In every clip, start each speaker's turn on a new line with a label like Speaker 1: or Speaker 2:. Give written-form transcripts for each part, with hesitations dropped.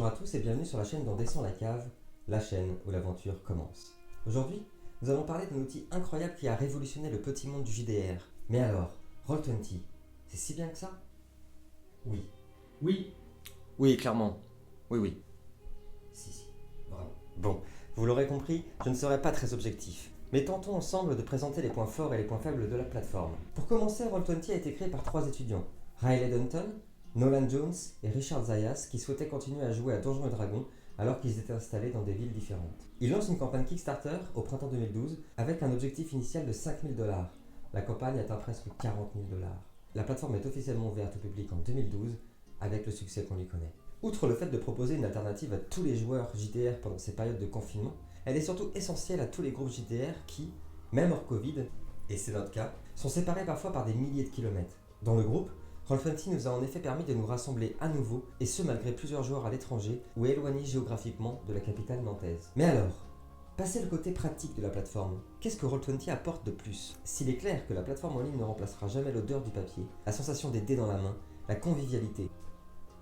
Speaker 1: Bonjour à tous et bienvenue sur la chaîne d'On descend la cave, la chaîne où l'aventure commence. Aujourd'hui, nous allons parler d'un outil incroyable qui a révolutionné le petit monde du JDR. Mais alors, Roll20, c'est si bien que ça? Oui.
Speaker 2: Oui.
Speaker 3: Oui, clairement. Oui.
Speaker 1: Si, vraiment. Bon, vous l'aurez compris, je ne serai pas très objectif. Mais tentons ensemble de présenter les points forts et les points faibles de la plateforme. Pour commencer, Roll20 a été créé par 3 étudiants. Riley Dunton, Nolan Jones et Richard Zayas qui souhaitaient continuer à jouer à Donjons & Dragons alors qu'ils étaient installés dans des villes différentes. Ils lancent une campagne Kickstarter au printemps 2012 avec un objectif initial de 5 000 $. La campagne atteint presque 40 000 $. La plateforme est officiellement ouverte au public en 2012 avec le succès qu'on lui connaît. Outre le fait de proposer une alternative à tous les joueurs JDR pendant ces périodes de confinement, elle est surtout essentielle à tous les groupes JDR qui, même hors Covid, et c'est notre cas, sont séparés parfois par des milliers de kilomètres. Dans le groupe, Roll20 nous a en effet permis de nous rassembler à nouveau, et ce malgré plusieurs joueurs à l'étranger ou éloignés géographiquement de la capitale nantaise. Mais alors, passé le côté pratique de la plateforme, qu'est-ce que Roll20 apporte de plus? S'il est clair que la plateforme en ligne ne remplacera jamais l'odeur du papier, la sensation des dés dans la main, la convivialité,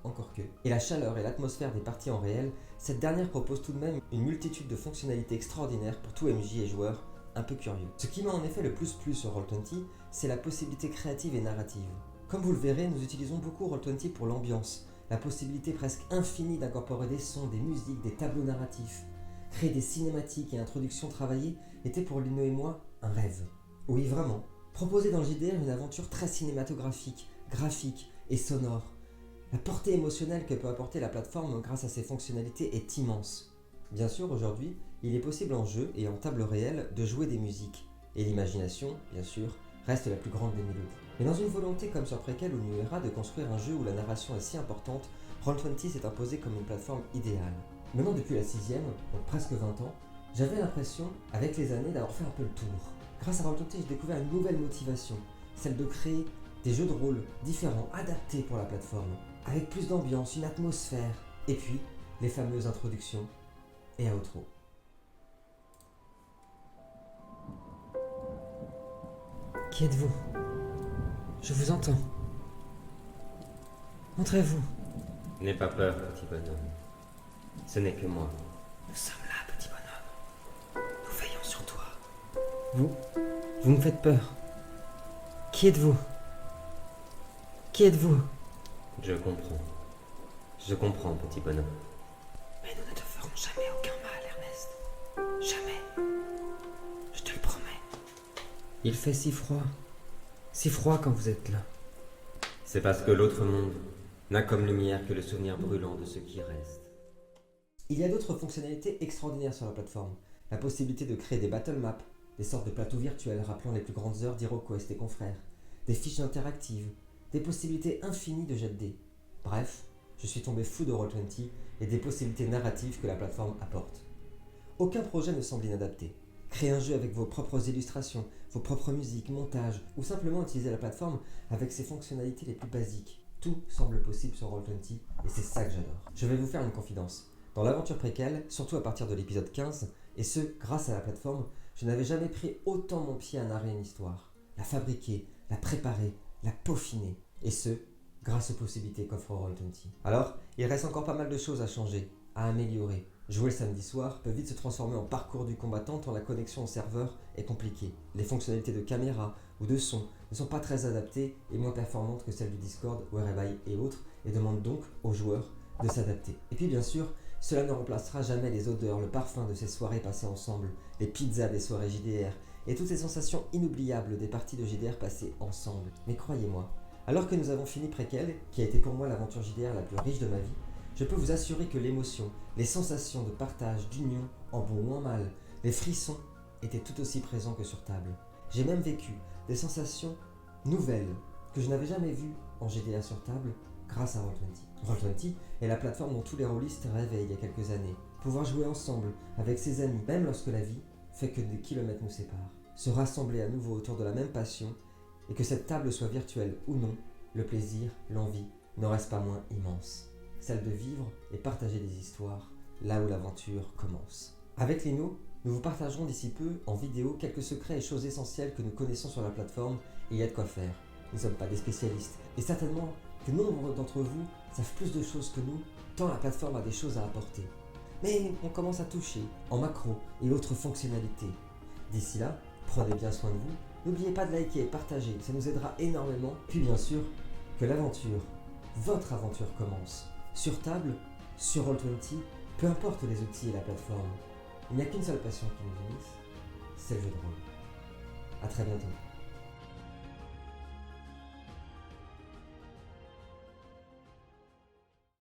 Speaker 1: encore que, et la chaleur et l'atmosphère des parties en réel, cette dernière propose tout de même une multitude de fonctionnalités extraordinaires pour tout MJ et joueur un peu curieux. Ce qui m'a en effet le plus plu sur Roll20, c'est la possibilité créative et narrative. Comme vous le verrez, nous utilisons beaucoup Roll20 pour l'ambiance, la possibilité presque infinie d'incorporer des sons, des musiques, des tableaux narratifs. Créer des cinématiques et introductions travaillées était pour Lino et moi un rêve. Oui, vraiment. Proposer dans le JDR une aventure très cinématographique, graphique et sonore. La portée émotionnelle que peut apporter la plateforme grâce à ses fonctionnalités est immense. Bien sûr, aujourd'hui, il est possible en jeu et en table réelle de jouer des musiques. Et l'imagination, bien sûr, reste la plus grande des mélodies. Mais dans une volonté comme sur Prequel ou New Era de construire un jeu où la narration est si importante, Roll20 s'est imposé comme une plateforme idéale. Maintenant depuis la 6ème, donc presque 20 ans, j'avais l'impression, avec les années, d'avoir fait un peu le tour. Grâce à Roll20, j'ai découvert une nouvelle motivation, celle de créer des jeux de rôle différents, adaptés pour la plateforme, avec plus d'ambiance, une atmosphère, et puis les fameuses introductions et outro. Qui êtes-vous? Je vous entends. Montrez-vous.
Speaker 4: N'aie pas peur, petit bonhomme. Ce n'est que moi.
Speaker 1: Nous sommes là, petit bonhomme. Nous veillons sur toi. Vous me faites peur. Qui êtes-vous? Qui êtes-vous?
Speaker 4: Je comprends. Je comprends, petit bonhomme.
Speaker 1: Mais nous ne te ferons jamais aucun mal, Ernest. Jamais. Je te le promets. Il fait si froid quand vous êtes là.
Speaker 4: C'est parce que l'autre monde n'a comme lumière que le souvenir brûlant de ce qui reste.
Speaker 1: Il y a d'autres fonctionnalités extraordinaires sur la plateforme. La possibilité de créer des battle maps, des sortes de plateaux virtuels rappelant les plus grandes heures d'HeroQuest et confrères, des fiches interactives, des possibilités infinies de jet de dés. Bref, je suis tombé fou de Roll20 et des possibilités narratives que la plateforme apporte. Aucun projet ne semble inadapté. Créer un jeu avec vos propres illustrations, vos propres musiques, montages, ou simplement utiliser la plateforme avec ses fonctionnalités les plus basiques. Tout semble possible sur Roll20 et c'est ça que j'adore. Je vais vous faire une confidence. Dans l'aventure Prequel, surtout à partir de l'épisode 15, et ce, grâce à la plateforme, je n'avais jamais pris autant mon pied à narrer une histoire. La fabriquer, la préparer, la peaufiner. Et ce, grâce aux possibilités qu'offre Roll20. Alors, il reste encore pas mal de choses à changer, à améliorer. Jouer le samedi soir peut vite se transformer en parcours du combattant tant la connexion au serveur est compliquée. Les fonctionnalités de caméra ou de son ne sont pas très adaptées et moins performantes que celles du Discord, Whereby et autres, et demandent donc aux joueurs de s'adapter. Et puis bien sûr, cela ne remplacera jamais les odeurs, le parfum de ces soirées passées ensemble, les pizzas des soirées JDR, et toutes ces sensations inoubliables des parties de JDR passées ensemble. Mais croyez-moi, alors que nous avons fini Prequel, qui a été pour moi l'aventure JDR la plus riche de ma vie, je peux vous assurer que l'émotion, les sensations de partage, d'union, en bon ou en mal, les frissons étaient tout aussi présents que sur table. J'ai même vécu des sensations nouvelles que je n'avais jamais vues en JDR sur table grâce à Roll20. Roll20 est la plateforme dont tous les rôlistes rêvaient il y a quelques années. Pouvoir jouer ensemble, avec ses amis, même lorsque la vie fait que des kilomètres nous séparent. Se rassembler à nouveau autour de la même passion, et que cette table soit virtuelle ou non, le plaisir, l'envie, n'en reste pas moins immense. Celle de vivre et partager des histoires, là où l'aventure commence. Avec Lino, nous vous partagerons d'ici peu, en vidéo, quelques secrets et choses essentielles que nous connaissons sur la plateforme, et il y a de quoi faire. Nous ne sommes pas des spécialistes, et certainement que nombre d'entre vous savent plus de choses que nous, tant la plateforme a des choses à apporter. Mais on commence à toucher en macro et autres fonctionnalités. D'ici là, prenez bien soin de vous. N'oubliez pas de liker et partager, ça nous aidera énormément. Puis bien sûr, que l'aventure, votre aventure commence. Sur table, sur Roll20, peu importe les outils et la plateforme, il n'y a qu'une seule passion qui nous unisse, c'est le jeu de rôle. A très bientôt.